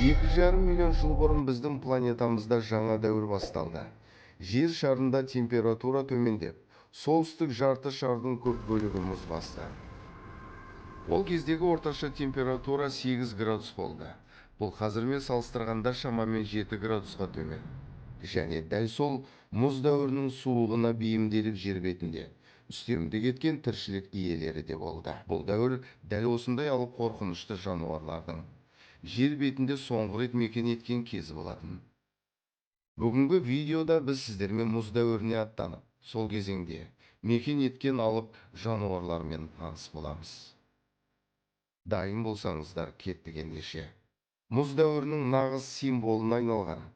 2,5 миллион жыл бұрын біздің планетамызда жаңа дәуір басталды. Жер шарында температура төмендеп, солтүстік жарты шардың көп бөлігі мұз басты. Ол кездегі орташа температура 8 градус болды. Бұл қазірмен салыстырғанда шамамен 7 градусқа төмен. Және дәл сол мұз дәуірінің суығына бейімделіп жер бетінде үстемдік еткен тіршілік иелері де болды. Бұл дәуір дәл осындай алып қорқынышты жануарлардың жер бетінде соңғы рет мекен еткен кезі болатын. Бүгінгі видеода біз сіздермен мұз дәуіріне аттанып, сол кезеңде мекен еткен алып жануарлармен таныс боламыз. Дайын болсаңыздар, кеттік ендеше. Мұз дәуірінің нағыз символына айналған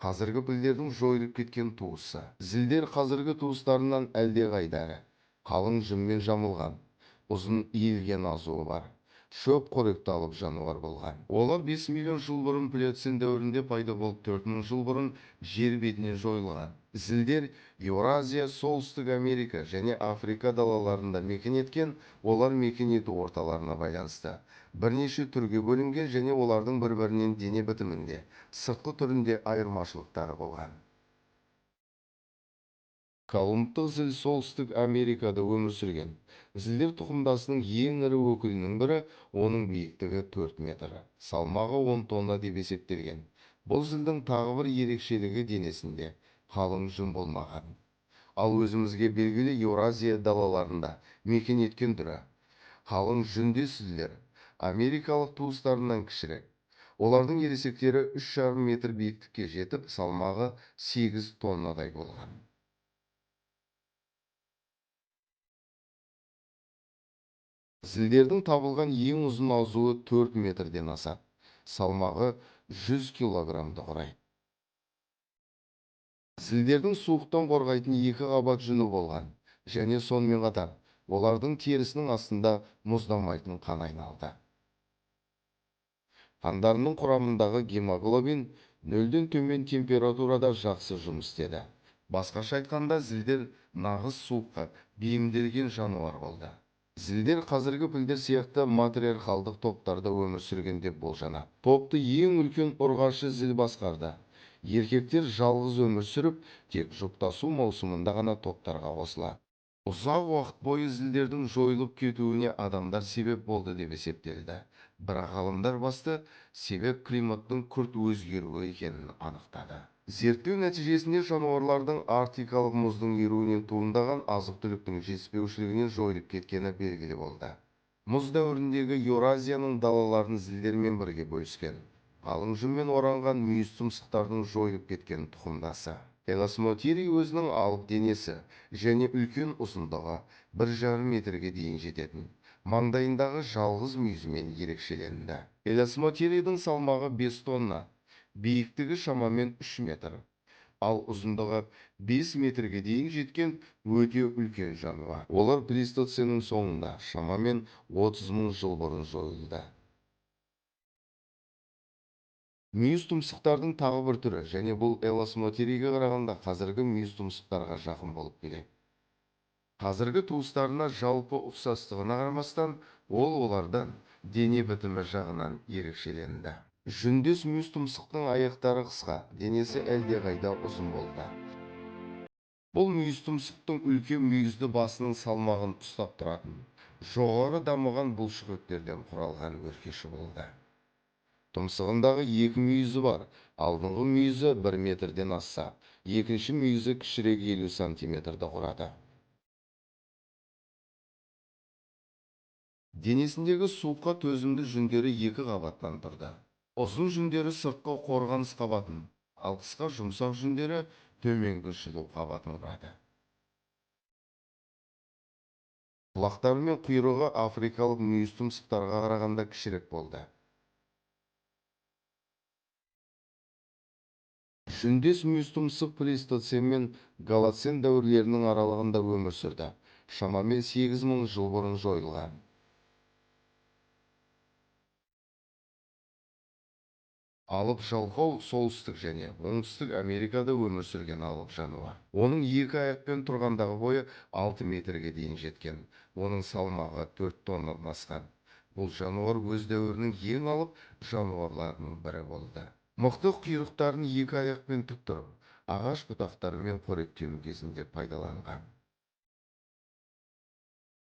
қазіргі пілдердің жойылып кеткен туысы. Зілдер қазіргі туыстарынан әлдеқайда қалың жүнмен жамылған, ұзын иілген азуы бар, шөп қоректі алып жануар болған. Олар 5 миллион жыл бұрын плеоцен дәуірінде пайда болып, 4 мың жыл бұрын жер бетінен жойылған. Зілдер Еуразия, Солтүстік Америка және Африка далаларында мекен еткен. Олар мекен ету орталарына байланысты бірнеше түрге бөлінген және олардың бір-бірінен дене бітімінде, сыртқы түрінде айырмашылықтары болған. Колумбтық зіл Солтүстік Америкада өмір сүрген. Зілдер тұқымдасының ең ірі өкілінің бірі, оның биіктігі 4 метр, салмағы 10 тонна деп есептелген. Бұл зілдің тағы бір ерекшелігі денесінде қалың жүн болмаған. Ал өзімізге белгілі Еуразия далаларында мекен еткен түрі. Қалың жүндес зілдер америкалық туыстарынан кішірек. Олардың ересектері 3,5 метр биіктікке жетіп, салмағы 8 тоннадай болған. Зілдердің табылған ең ұзын азуы 4 метрден асады. Салмағы 100 килограммды құрайды. Зілдердің суықтан қорғайтын 2 қабат жүні болған. Және сонымен қатар, олардың терісінің астында мұздамайтын қан айналды. Қандарының құрамындағы гемоглобин 0-ден төмен температурада жақсы жұмыс істеді. Басқаша айтқанда, зілдер нағыз суыққа бейімделген жануар болды. Зілдер қазіргі пілдер сияқты матриархалдық топтарда өмір сүрген деп болжанады. Топты ең үлкен ұрғашы зіл басқарды. Еркектер жалғыз өмір сүріп, тек жұптасу маусымында ғана топтарға қосылады. Ұзақ уақыт бойы зілдердің жойылып кетуіне адамдар себеп болды деп есептелді. Бірақ ғалымдар басты себеп климаттың күрт өзгеруі екенін анықтады. Зерттеу нәтижесінде жануарлардың арктикалық мұздың еруінен туындаған азық-түліктің жетіспеушілігінен жойылып кеткені белгілі болды. Мұз дәуіріндегі Еуразияның далаларын зілдермен бірге бөліскен. Қалың жүнмен оранған мүйіз тұмсықтардың жойылып кеткен тұқымдасы. Элосмотирий өзінің алып денесі және үлкен ұзындығы 1,5 метрге дейін жететін маңдайындағы жалғыз мүйізімен ерекшеленді. Элосмотирийдің салмағы 5 тонна, биіктігі шамамен 3 метр, ал ұзындығы 5 метрге дейін жеткен өте үлкен жануар. Олар плейстоценнің соңында шамамен 30 мың жыл бұрын жойылды. Мүйіз тұмсықтардың тағы бір түрі, және бұл элосмотирийге қарағанда қазіргі мүйіз тұмсықтарға жақын болып келеді. Қазіргі туыстарына жалпы ұқсастығына қарамастан, ол олардан дене бітімі жағынан ерекшеленді. Жүндес мүйіз тұмсықтың аяқтары қысқа, денесі әлдеқайда ұзын болды. Бұл мүйіз тұмсықтың үлкен мүйізді басының салмағын ұстап тұратын, жоғары дамыған бұлшықеттерден құралған өркеші болды. Тұмсығындағы 2 мүйізі бар. Алдыңғы мүйізі 1 метрден асса, екінші мүйізі кішірек 50 сантиметрді құрады. Денесіндегі суыққа төзімді жүндері 2 қабаттан тұрды. Ұзын жүндері сыртқы қорғаныс қабатын, ал қысқа жұмсақ жүндері төменгі жылу қабатын құрады. Құлақтары мен құйрығы африкалық мүйіз тұмсықтарға қарағанда кішірек болды. Жүндес мүйіз тұмсық плейстоцен мен голоцен дәуірлерінің аралығында өмір сүрді. Шамамен 8 мың жыл бұрын жойылған. Алып жалқау солтүстік және оңтүстік Америкада өмір сүрген алып жануар. Оның 2 аяқпен тұрғандағы бойы 6 метрге дейін жеткен. Оның салмағы 4 тоннадан асқан. бұл жануар өз дәуірінің ең алып жануарларының бірі болды. Мықты құйрықтарын екі аяқпен тік тұрып, ағаш бұтақтарымен қоректену кезінде пайдаланған.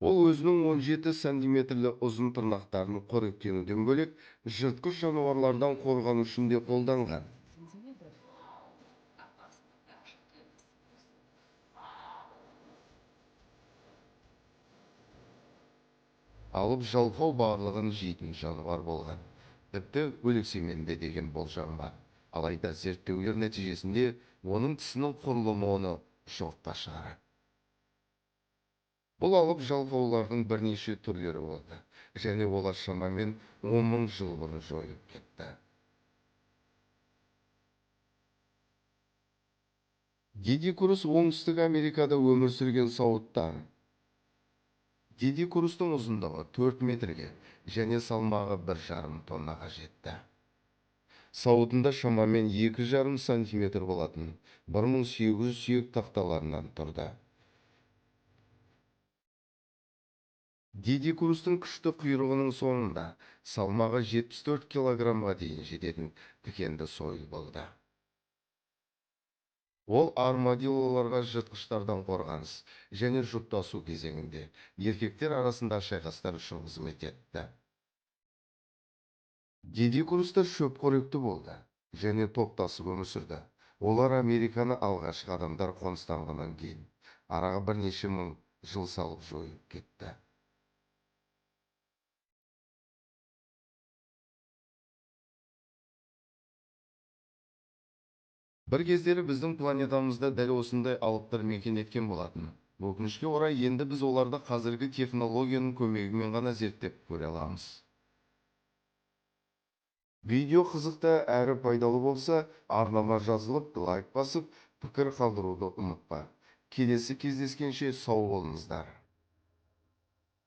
Ол өзінің 17 сантиметрлі ұзын тырнақтарын қоректенуден бөлек, жыртқыш жануарлардан қорғану үшін де қолданған. Алып жалқау барлығын жейтін жануар болған. Тіпті өлексеменде деген болжам бар. Алайда зерттеулер нәтижесінде оның тісінің құрылымы оны жоққа шығарады. Бұл алып жалқаулардың бірнеше түрлері болды, және олар шамамен 10 000 жыл бұрын жойылып кетті. Дидикурус оңтүстік Америкада өмір сүрген сауыттан. Дидикурустың ұзындығы 4 метрге және салмағы 1,5 тоннаға жетті. Сауытында шамамен 2,5 сантиметр болатын 1800 сүйек тақталарынан тұрды. Дидикурустың күшті құйрығының соңында салмағы 74 килограммға дейін жететін тікенді сойыл болды. Ол армадиллоларға жыртқыштардан қорғаныс және жұптасу кезеңінде еркектер арасында шайқастар үшін қызмет етті. Дидикурустар шөпқоректі болды және топтасып өмір сүрді. Олар Американы алғашқы адамдар қоныстанғаннан кейін араға бірнеше мың жыл салып жойылып кетті. Бір кездері біздің планетамызда дәл осындай алыптар мекен еткен болатын. Өкінішке орай енді біз оларды қазіргі технологияның көмегімен ғана зерттеп көре аламыз. Видео қызықты әрі пайдалы болса, арнама жазылып, лайк басып, пікір қалдыруды ұмытпа. Келесі кездескенше сау болыңыздар.